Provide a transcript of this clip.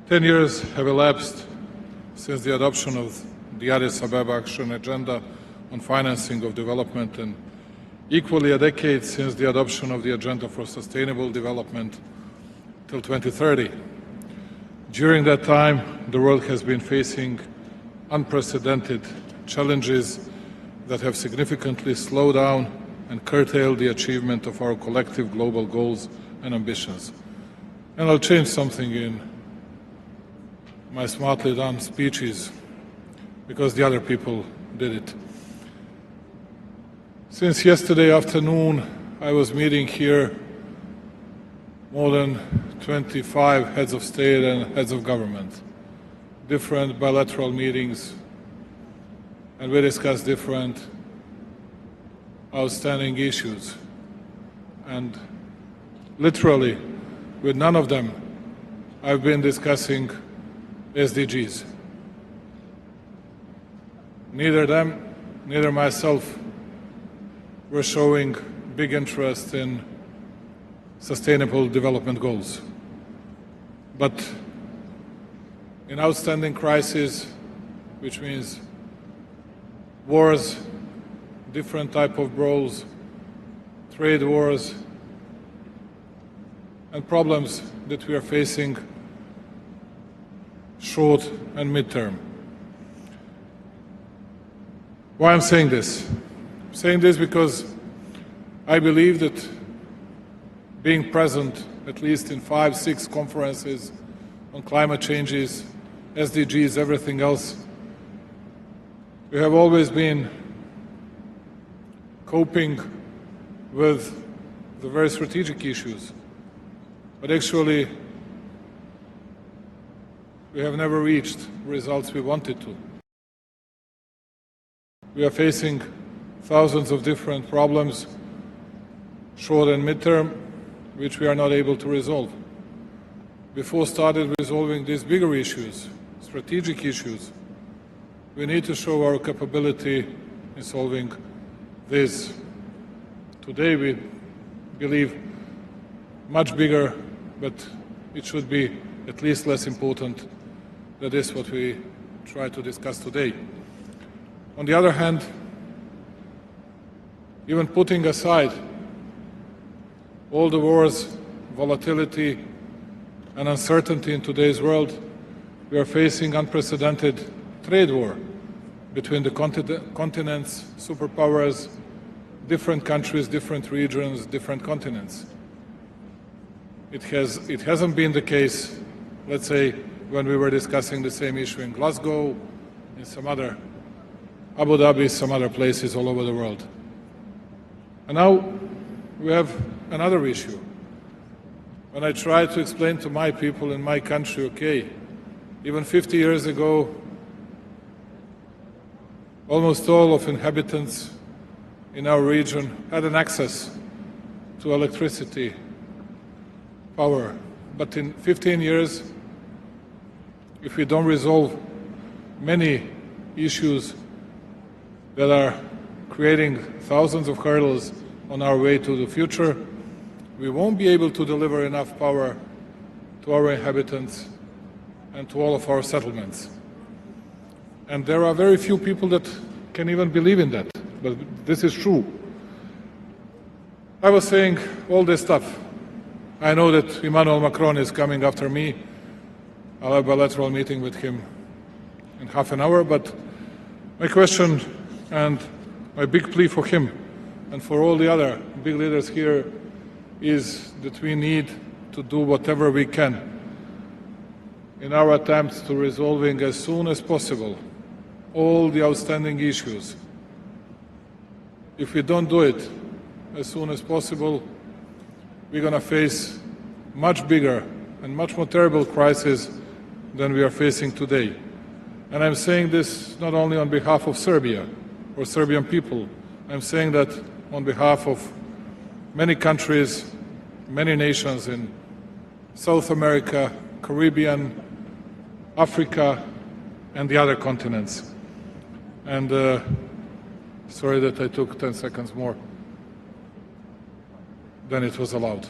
10 years have elapsed since the adoption of the Addis Ababa Action Agenda on Financing of Development, and equally a decade since the adoption of the Agenda for Sustainable Development till 2030. During that time, the world has been facing unprecedented challenges that have significantly slowed down and curtailed the achievement of our collective global goals and ambitions. And I'll change something in my smartly done speeches because the other people did it. Since yesterday afternoon, I was meeting here more than 25 heads of state and heads of government, different bilateral meetings, and we discussed different outstanding issues. And literally, with none of them, I've been discussing SDGs. Neither them, neither myself were showing big interest in sustainable development goals. But in outstanding crises, which means wars, different type of brawls, trade wars, and problems that we are facing short and mid-term. Why I'm saying this? I'm saying this because I believe that being present at least in 5-6 conferences on climate changes, SDGs, everything else, we have always been coping with the very strategic issues, but actually we have never reached results we wanted to. We are facing thousands of different problems, short and mid-term, which we are not able to resolve. Before starting resolving these bigger issues, strategic issues, we need to show our capability in solving this. Today we believe much bigger, but it should be at least less important. That is what we try to discuss today. On the other hand, even putting aside all the wars, volatility, and uncertainty in today's world, we are facing unprecedented trade war between the continents, superpowers, different countries, different regions, different continents. It hasn't been the case, let's say, when we were discussing the same issue in Glasgow, in some other, Abu Dhabi, some other places all over the world. And now we have another issue. When I try to explain to my people in my country, okay, even 50 years ago, almost all of inhabitants in our region had an access to electricity, power. But in 15 years, if we don't resolve many issues that are creating thousands of hurdles on our way to the future, we won't be able to deliver enough power to our inhabitants and to all of our settlements. And there are very few people that can even believe in that, but this is true. I was saying all this stuff. I know that Emmanuel Macron is coming after me. I'll have a bilateral meeting with him in half an hour, but my question and my big plea for him and for all the other big leaders here is that we need to do whatever we can in our attempts to resolving as soon as possible all the outstanding issues. If we don't do it as soon as possible, we're going to face much bigger and much more terrible crises than we are facing today. And I'm saying this not only on behalf of Serbia or Serbian people, I'm saying that on behalf of many countries, many nations in South America, Caribbean, Africa, and the other continents. And sorry that I took 10 seconds more than it was allowed.